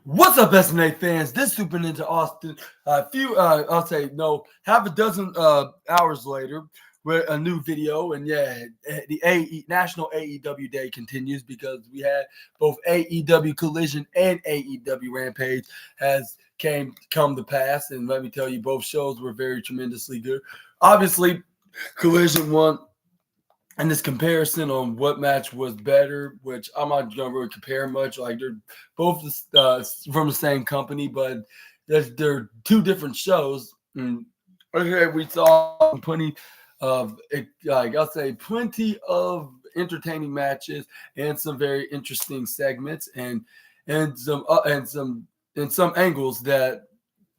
What's up, SNA fans? This Super Ninja Austin. Half a dozen hours later, with a new video, and the National AEW Day continues because we had both AEW Collision and AEW Rampage has come to pass, and let me tell you, both shows were very tremendously good. Obviously, Collision won and this comparison on what match was better, which I'm not gonna really compare much. Like they're both from the same company, but they're two different shows. And okay, we saw plenty of entertaining matches and some very interesting segments and some angles that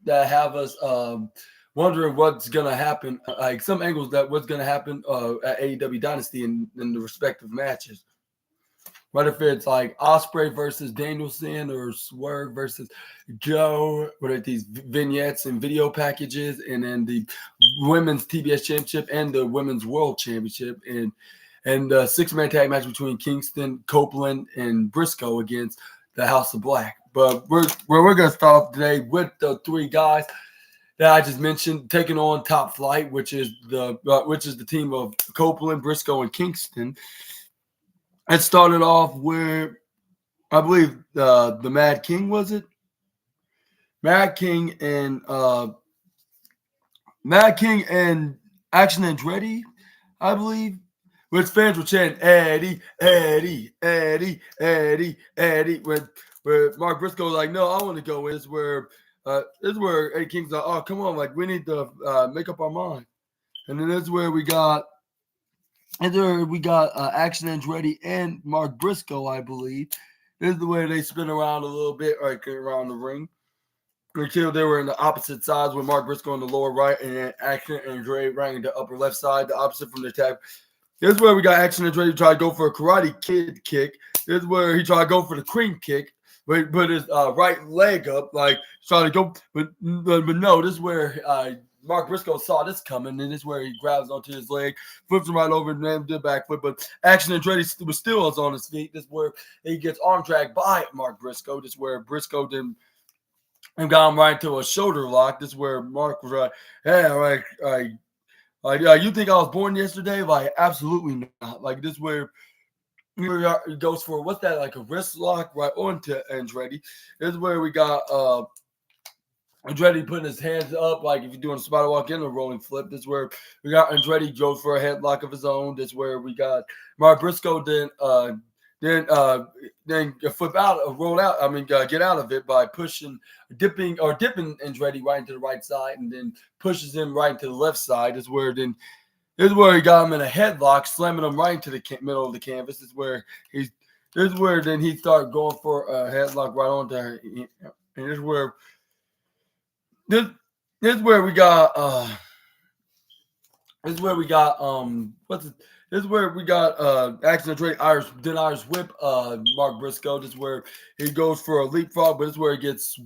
have us wondering what's gonna happen, like some angles that what's gonna happen at AEW Dynasty in the respective matches. Whether if it's like Osprey versus Danielson or Swerve versus Joe, whether it's these vignettes and video packages, and then the women's TBS Championship and the women's World Championship, and the six-man tag match between Kingston, Copeland, and Briscoe against the House of Black. But we're gonna start off today with the three guys that I just mentioned taking on Top Flight, which is the team of Copeland, Briscoe, and Kingston. It started off where I believe the Mad King, was it? Mad King and Action Andretti, I believe, which fans were chanting Eddie, Eddie, Eddie, Eddie, Eddie. Where Mark Briscoe was like, no, I want to go in. This is where Eddie King's like, oh, come on, like we need to make up our mind. And then this is where we got Action Andretti and Mark Briscoe, I believe. This is the way they spin around a little bit, like around the ring. Until they were in the opposite sides with Mark Briscoe on the lower right and then Action Andretti right in the upper left side, the opposite from the tag. This is where we got Action Andretti try to go for a Karate Kid kick. This is where he tried to go for the cream kick. Put his right leg up, like trying to go, but no. This is where Mark Briscoe saw this coming, and this is where he grabs onto his leg, flips him right over, and then did backflip. But Action Andretti was still on his feet. This is where he gets arm dragged by Mark Briscoe. This is where Briscoe then and got him right into a shoulder lock. This is where Mark was like, "Hey, you think I was born yesterday? Like, absolutely not. Like, this is where." He goes for what's that, like a wrist lock right onto Andretti. This is where we got Andretti putting his hands up, like if you're doing a spider walk in a rolling flip. This is where we got Andretti go for a headlock of his own. This is where we got Mark Briscoe then flip out, roll out. Get out of it by dipping Andretti right into the right side, and then pushes him right into the left side. This is where he got him in a headlock, slamming him right into the middle of the canvas. This is where then he started going for a headlock right onto her. And this is where we got Action Andretti Irish whip Mark Briscoe. This is where he goes for a leapfrog, but this is where he gets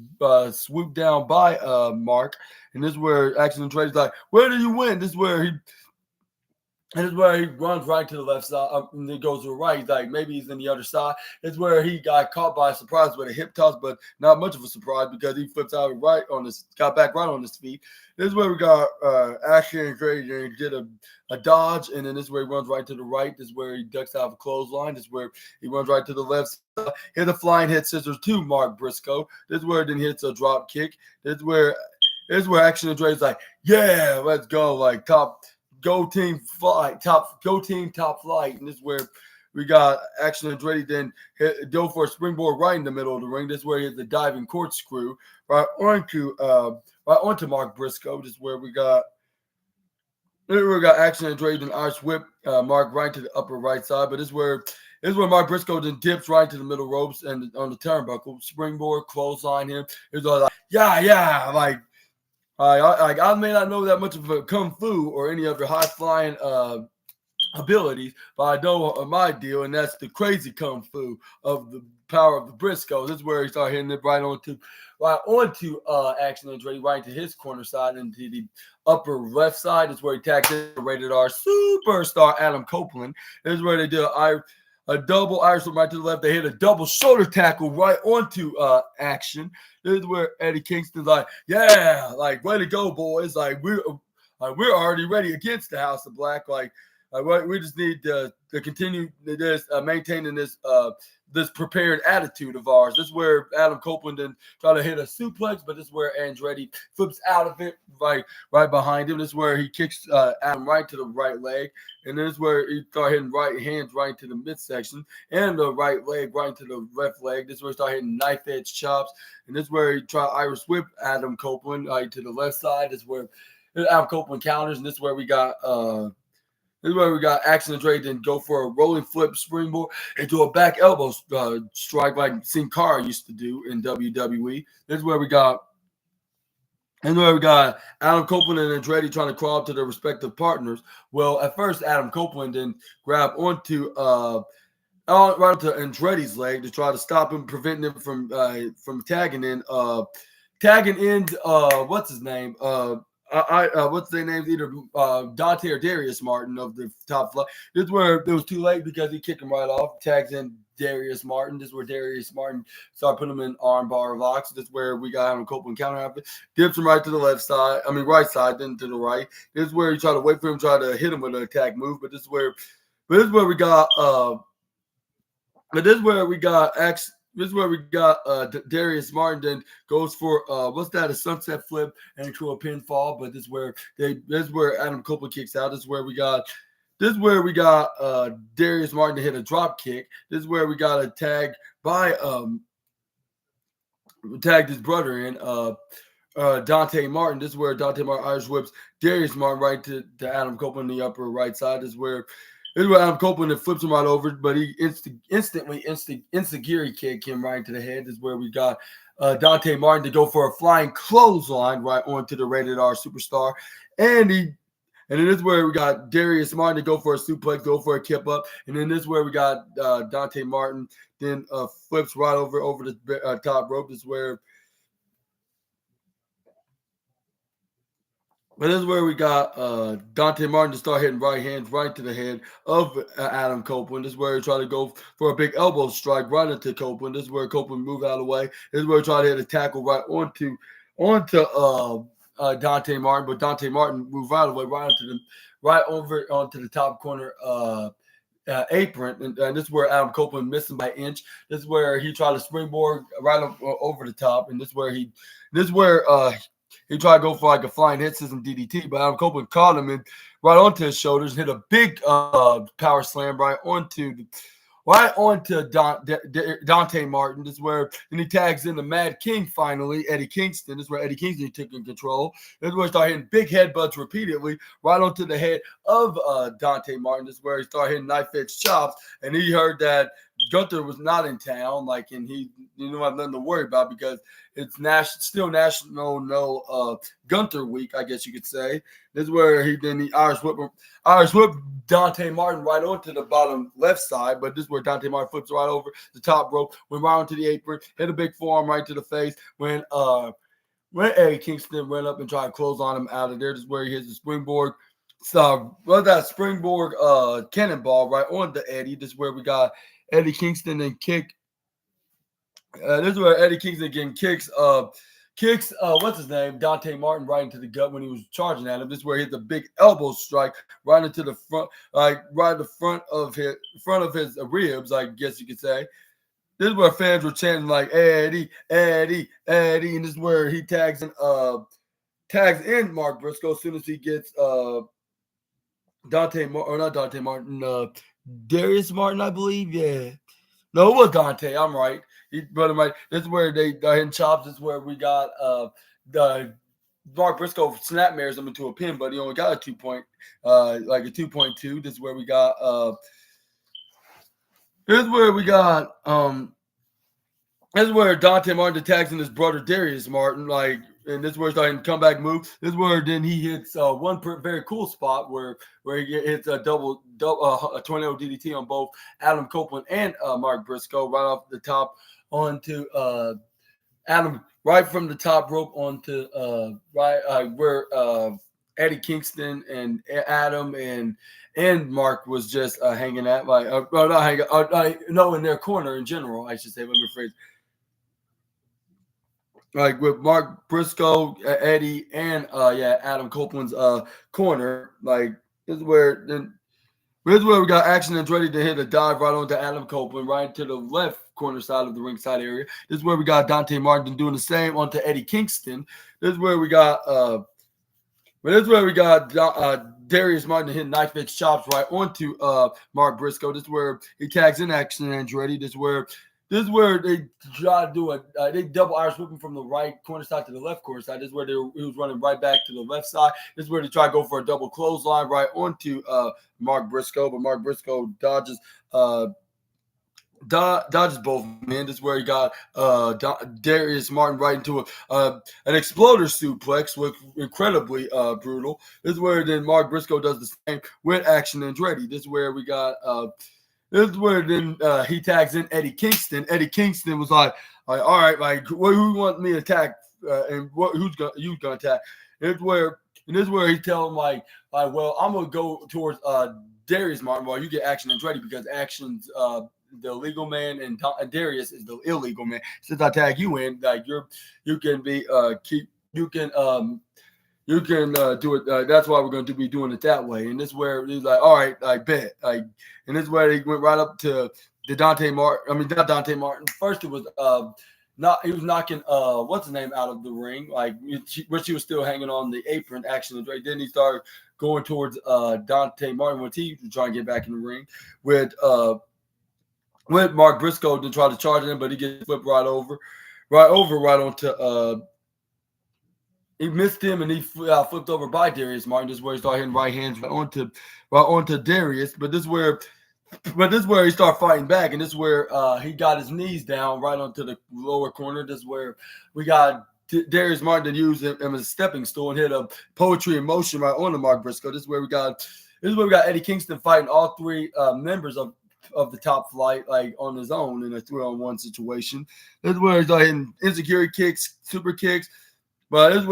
swooped down by Mark. And this is where Action Andretti's like, where do you win? This is where he runs right to the left side, and he goes to the right. He's like, maybe he's in the other side. This is where he got caught by surprise with a hip toss, but not much of a surprise because he flips out got back right on his feet. This is where we got Action Andretti, and he did a dodge, and then this is where he runs right to the right. This is where he ducks out of a clothesline. This is where he runs right to the left side. Hit a flying head scissors to Mark Briscoe. This is where then hits a drop kick. This is where Action Andretti's like, yeah, let's go, like Go team top flight. And this is where we got Action Andretti then go for a springboard right in the middle of the ring. This is where he hits the diving corkscrew right onto Mark Briscoe. This is where we got Action Andretti and Irish whip Mark right to the upper right side. But this is where Mark Briscoe then dips right to the middle ropes and on the turnbuckle, springboard, clothesline him. It's all like, yeah, like. I may not know that much of a kung fu or any of your high flying abilities, but I know my deal, and that's the crazy kung fu of the power of the Briscoe. This is where he started hitting it right onto Action Andretti, right into his corner side, into the upper left side. Is where he tagged in rated R superstar Adam Copeland. This is where they did a double Irish whip right to the left. They hit a double shoulder tackle right onto Action. This is where Eddie Kingston's like, yeah, like way to go, boys. Like we're already ready against the House of Black. Like we just need to continue this maintaining this prepared attitude of ours. This is where Adam Copeland then try to hit a suplex, but this is where Andretti flips out of it right behind him. This is where he kicks Adam right to the right leg, and this is where he start hitting right hands right into the midsection and the right leg right into the left leg. This is where he start hitting knife edge chops, and this is where he try Irish whip Adam Copeland to the left side. This is where Adam Copeland counters, and this is where we got Action and Dre then go for a rolling flip springboard into a back elbow strike like Sin Cara used to do in WWE. This is where we got Adam Copeland and Andretti trying to crawl up to their respective partners. Well, at first Adam Copeland then grabbed onto right onto Andretti's leg to try to stop him, preventing him from tagging in. What's his name? What's their names? Either Dante or Darius Martin of the top flight. This is where it was too late because he kicked him right off. Tags in Darius Martin. This is where Darius Martin started putting him in armbar locks. This is where we got him Copeland counter after. Dips him right to the right side, then to the right. This is where he tried to wait for him, try to hit him with an attack move. But this is where we got Darius Martin then goes for a sunset flip and into a pinfall. But this is where Adam Copeland kicks out. This is where we got Darius Martin to hit a drop kick. This is where we got a tag by tagged his brother in Dante Martin. This is where Dante Martin Irish whips Darius Martin right to Adam Copeland in the upper right side. This is where Adam Copeland flips him right over, but he instantly kick him right into the head. This is where we got Dante Martin to go for a flying clothesline right onto the Rated R Superstar. And then this is where we got Darius Martin to go for a suplex, go for a kip up. And then this is where we got Dante Martin then flips right over the top rope. This is where But this is where we got Dante Martin to start hitting right hands right to the head of Adam Copeland. This is where he tried to go for a big elbow strike right into Copeland. This is where Copeland moved out of the way. This is where he tried to hit a tackle right onto Dante Martin, but Dante Martin moved out of the way right over onto the top corner apron, and this is where Adam Copeland missed him by an inch. This is where he tried to springboard right over the top, and this is where he tried to go for like a flying head system DDT, but Adam Copeland caught him and right onto his shoulders, hit a big power slam right onto Dante Martin. This is where then he tags in the Mad King finally, Eddie Kingston. This is where Eddie Kingston took in control. This is where he started hitting big headbutts repeatedly right onto the head of Dante Martin. This is where he started hitting knife edge chops, and he heard that Gunther was not in town, and he didn't have nothing to worry about because it's still National Gunther Week, I guess you could say. This is where he Irish whip Dante Martin right onto the bottom left side, but this is where Dante Martin flips right over the top rope, went right onto the apron, hit a big forearm right to the face when Eddie Kingston went up and tried to close on him out of there. This is where he hits the springboard. Springboard cannonball right onto Eddie. This is where we got Eddie Kingston and kick. This is where Eddie Kingston again kicks what's his name, Dante Martin right into the gut when he was charging at him. This is where he hit the big elbow strike right into the front, right in the front of his ribs, I guess you could say. This is where fans were chanting like Eddie, Eddie, Eddie, and this is where he tags in Mark Briscoe as soon as he gets Darius Martin, I believe. Yeah. No, it was Dante. I'm right. He brought him right. This is where they hitting chops. This is where we got the Mark Briscoe snapmares him into a pin, but he only got a 2.2. This is where we got this is where Dante Martin tags in his brother Darius Martin, and this is where he's starting to comeback move. This is where then he hits one very cool spot where he hits a double a tornado DDT on both Adam Copeland and Mark Briscoe right off the top onto Adam, right from the top rope onto where Eddie Kingston and Adam and Mark was just hanging at like not hanging no in their corner in general, I should say. Let me rephrase. Like with Mark Briscoe, Eddie, and Adam Copeland's corner. Like this is where then this is where we got Action Andretti to hit a dive right onto Adam Copeland, right to the left corner side of the ringside area. This is where we got Dante Martin doing the same onto Eddie Kingston. This is where we got Darius Martin hitting knife edge chops right onto Mark Briscoe. This is where he tags in Action Andretti. This is where they try to do they double Irish whipping from the right corner side to the left corner side. This is where he was running right back to the left side. This is where they try to go for a double clothesline right onto Mark Briscoe, but Mark Briscoe dodges both men. This is where he got Darius Martin right into an exploder suplex, with incredibly brutal. This is where then Mark Briscoe does the same with Action Andretti. This is where we got this is where then he tags in Eddie Kingston. Eddie Kingston was like all right, like who want me to attack and who's gonna attack? And this is where he tell him like well, I'm gonna go towards Darius Martin while you get Action Andretti, because Action's the legal man and Darius is the illegal man. Since I tag you in, like you can do it. That's why we're going to be doing it that way. And this is where he's like, all right, I bet. Like, and this is where he went right up to the Dante Martin. I mean, not Dante Martin. First, it was he was knocking what's his name out of the ring, like when she was still hanging on the apron. Action Andretti. Then he started going towards Dante Martin when he was trying to get back in the ring with Mark Briscoe to try to charge him, but he gets flipped right onto he missed him, and he flipped over by Darius Martin. This is where he started hitting right hands right onto Darius. But this is where he started fighting back, and this is where he got his knees down right onto the lower corner. This is where we got Darius Martin to use him as a stepping stool and hit a poetry in motion right onto Mark Briscoe. This is where we got Eddie Kingston fighting all three members of the top flight, like on his own in a 3-on-1 situation. This is where he's hitting insecurity kicks, super kicks. But this is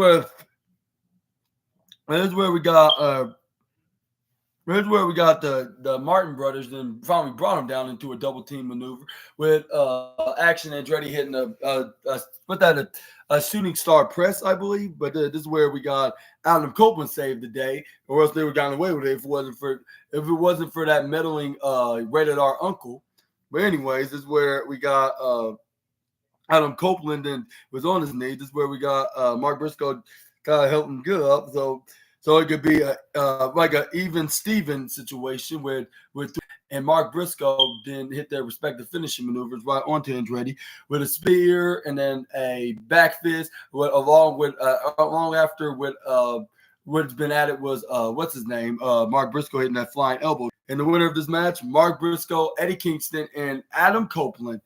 where we got the Martin brothers, then finally brought him down into a double team maneuver with Action Andretti hitting a shooting star press, I believe. But this is where we got Adam Copeland saved the day, or else they would have gotten away with it if it wasn't for that meddling rated R uncle. But anyways, this is where we got Adam Copeland and was on his knee. This is where we got Mark Briscoe kind of helping good up. So it could be like an even Steven situation with and Mark Briscoe then hit their respective finishing maneuvers right onto Andretti with a spear and then a back fist. Along after what's been added was what's his name? Mark Briscoe hitting that flying elbow. And the winner of this match, Mark Briscoe, Eddie Kingston, and Adam Copeland.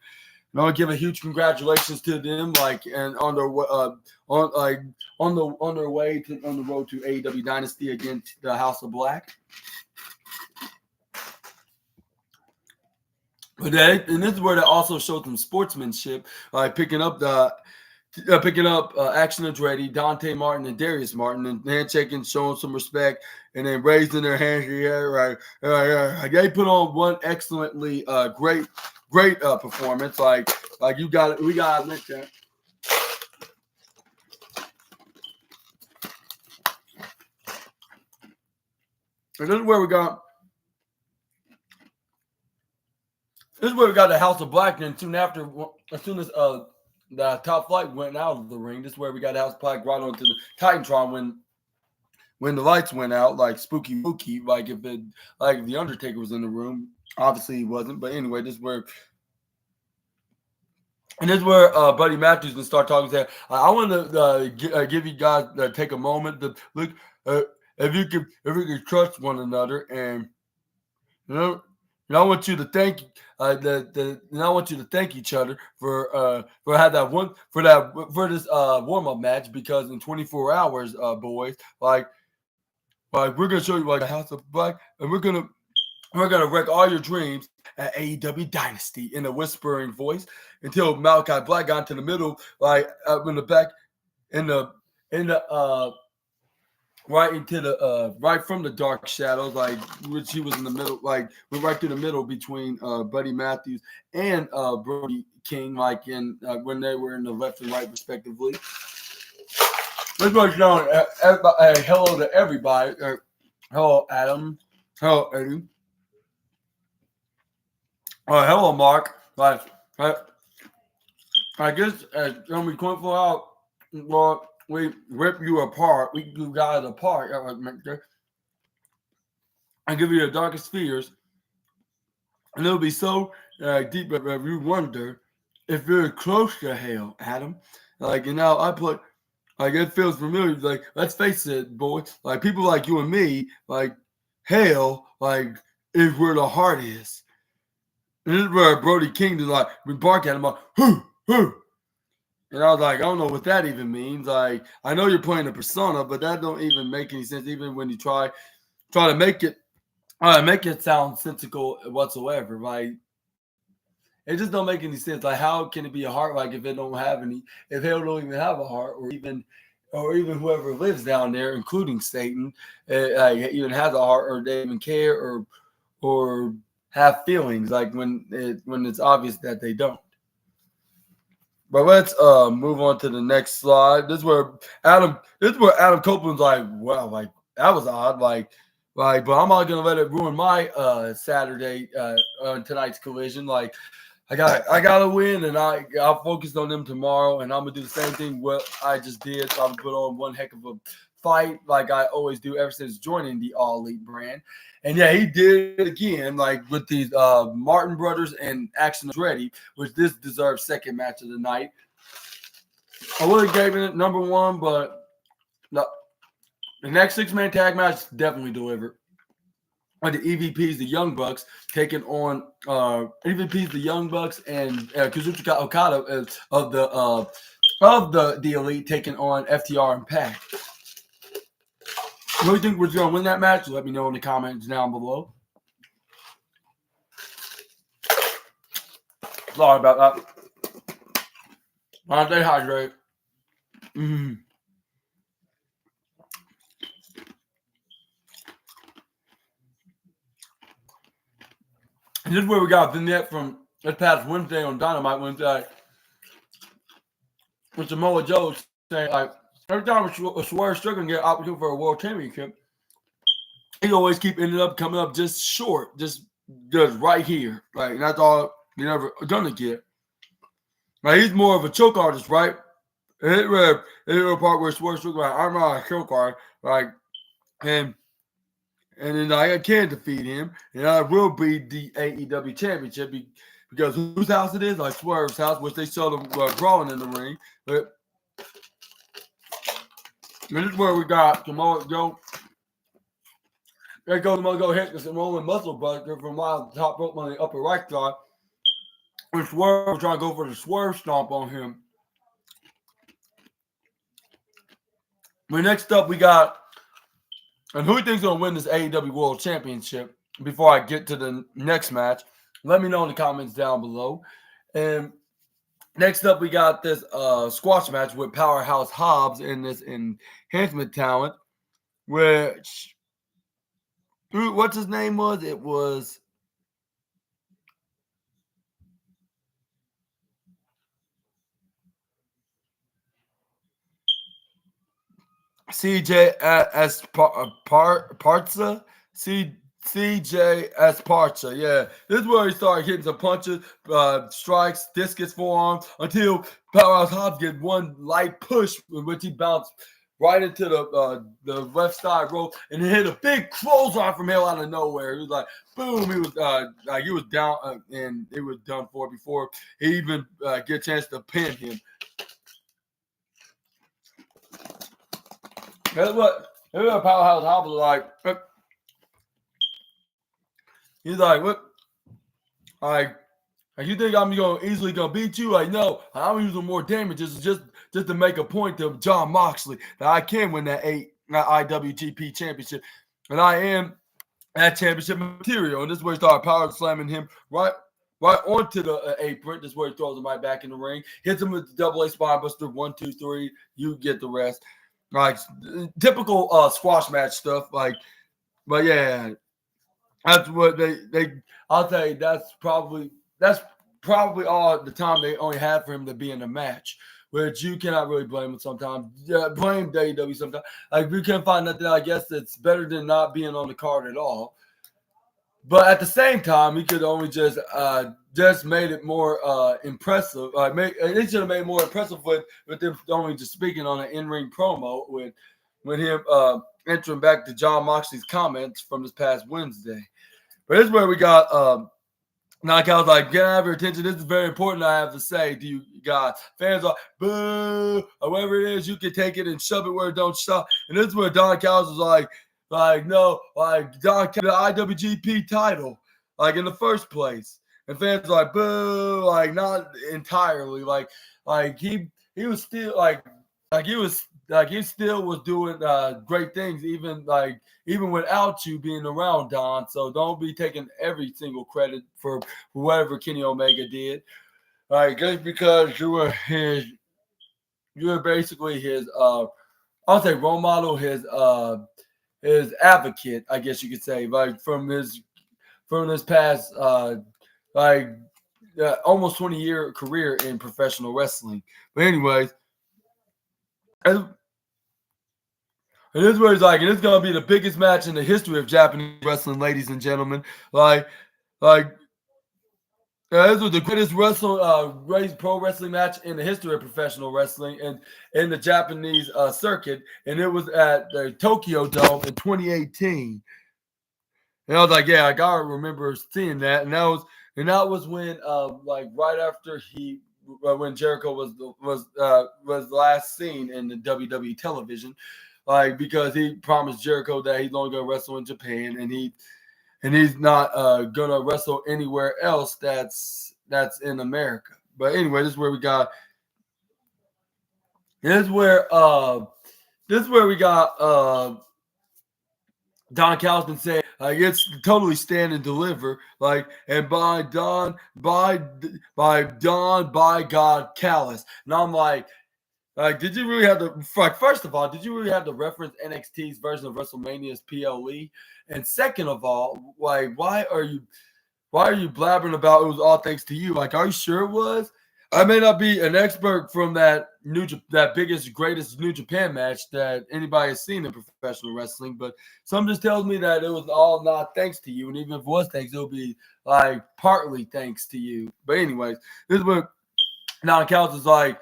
And I want to give a huge congratulations to them, and on their way on the road to AEW Dynasty against the House of Black. But and this is where they also showed some sportsmanship, picking up Action Andretti, Dante Martin, and Darius Martin, and handshaking, showing some respect, and then raising their hands. They put on one excellently great performance. We got to admit that. And this is where we got the House of Black. And soon as the top flight went out of the ring, this is where we got House of Black right onto the Titantron when the lights went out, like spooky, like if the Undertaker was in the room. Obviously he wasn't, but anyway, this is where Buddy Matthews can start talking. Say, I want to give you guys take a moment to look if you can trust one another, and I want you to thank I want you to thank each other for this warm up match, because in 24 hours, boys, we're gonna show you like a House of Black, and we're gonna wreck all your dreams at AEW Dynasty in a whispering voice until Malachi Black got into the middle, up in the back, in the right into the right from the dark shadows, like which he was in the middle, like went right through the middle between Buddy Matthews and Brody King, like in when they were in the left and right respectively. Let's go down. Hello to everybody. Hello, Adam. Hello, Eddie. Hello, Mark. I guess when we point for out, well, we rip you apart. We you guys apart. I give you the darkest fears, and it'll be so deep that you wonder if you're close to hell, Adam. Like, you know, I put like it feels familiar. Like, let's face it, boy. Like people like you and me, like hell, like is where the heart is. And this is where Brody King did like we bark at him like, whoo, whoo. And I was like, I don't know what that even means. Like, I know you're playing a persona, but that don't even make any sense. Even when you try to make it sound sensical whatsoever. Like, it just don't make any sense. Like, how can it be a heart like if it don't have any? If hell don't even have a heart, or even whoever lives down there, including Satan, like even has a heart, or they even care, or have feelings. Like when it's obvious that they don't. But let's move on to the next slide. This is where Adam Copeland's like, wow, like that was odd. Like, but I'm not gonna let it ruin my Saturday on tonight's collision. Like, I gotta win, and I'll focus on them tomorrow, and I'm gonna do the same thing what I just did. So I'm gonna put on one heck of a fight, like I always do ever since joining the All Elite brand. And yeah, he did it again, like with these Martin brothers and Action is Ready, which this deserves second match of the night. I would have given it number one, but no, the next 6-man tag match definitely delivered. The EVPs, the Young Bucks, taking on EVPs, the Young Bucks, and Kazuchika Okada of the Elite taking on FTR and Pac. Who do you think was going to win that match? Let me know in the comments down below. Sorry about that. I'll stay hydrated. And this is where we got a vignette from this past Wednesday on Dynamite Wednesday. With Samoa Joe saying, like, every time a Swerve Strickland get an opportunity for a world championship, he always ending up coming up just short, just right here. Like, and that's all he never gonna get. Like, he's more of a choke artist, right? And it was a part where Swerve Strickland, like, I'm not a choke artist, like, and then I can defeat him, and I will be the AEW championship because whose house it is? Like Swerve's house, which they saw them brawling in the ring. But this is where we got Samoa Joe. There goes Samoa Joe hit the rolling muscle buster from the top rope on the upper right side. And Swerve was trying to go for the Swerve stomp on him. But next up, we got. And who do you think's going to win this AEW World Championship? Before I get to the next match, let me know in the comments down below. And next up, we got this squash match with Powerhouse Hobbs and this enhancement talent, which, what's his name was? It was CJ Esparza. CJ Esparza. Yeah, this is where he started hitting some punches, strikes, discus forearms until Powerhouse Hobbs get one light push in which he bounced right into the left side rope and hit a big clothesline from hell out of nowhere. It was like boom. He was down and it was done for before he even get a chance to pin him. That's what Powerhouse Hobbs was like. He's like, what? Like you think I'm easily gonna beat you? Like, no, I'm using more damage just to make a point to Jon Moxley that I can win that IWGP championship, and I am that championship material. And this is where he started power slamming him right onto the apron. This is where he throws him right back in the ring, hits him with the double A spine buster. 1, 2, 3. You get the rest. like typical squash match stuff. Like, but yeah, that's what they. I'll tell you, that's probably all the time they only had for him to be in a match, which you cannot really blame him sometimes. Yeah, blame WWE sometimes. Like we couldn't find nothing. I guess it's better than not being on the card at all. But at the same time, he could only just made it more impressive. They should have made it more impressive with them only just speaking on an in-ring promo with him entering back to John Moxley's comments from this past Wednesday. But this is where we got Knockouts like, get out of your attention. This is very important. I have to say to you guys. Fans are boo or whatever it is. You can take it and shove it where it don't stop. And this is where Don Callis was like no, like Don Callis, the IWGP title, like in the first place. And fans are like boo, like not entirely. Like he was still he still was doing great things, even without you being around, Don. So don't be taking every single credit for whatever Kenny Omega did. Just because you were basically his I'll say role model, his advocate, I guess you could say, like from this past almost 20-year career in professional wrestling. But anyways, and this is where it's like, and it's gonna be the biggest match in the history of Japanese wrestling, ladies and gentlemen. Like this was the greatest pro wrestling match in the history of professional wrestling and in the Japanese circuit, and it was at the Tokyo Dome in 2018. And I was like, yeah, I gotta remember seeing that, and that was when right after when Jericho was last seen in the WWE television. Because he promised Jericho that he's only gonna wrestle in Japan, and he's not gonna wrestle anywhere else that's in America. But anyway, this is where we got. This is where we got Don Callis been saying it's totally stand and deliver, and by God Callis, and I'm like, did you really have to? First of all, did you really have to reference NXT's version of WrestleMania's PLE? And second of all, why are you blabbering about it was all thanks to you? Are you sure it was? I may not be an expert from that biggest, greatest New Japan match that anybody has seen in professional wrestling, but some just tells me that it was all not thanks to you, and even if it was thanks, it'll be partly thanks to you. But anyways, this is what Don Callis is like.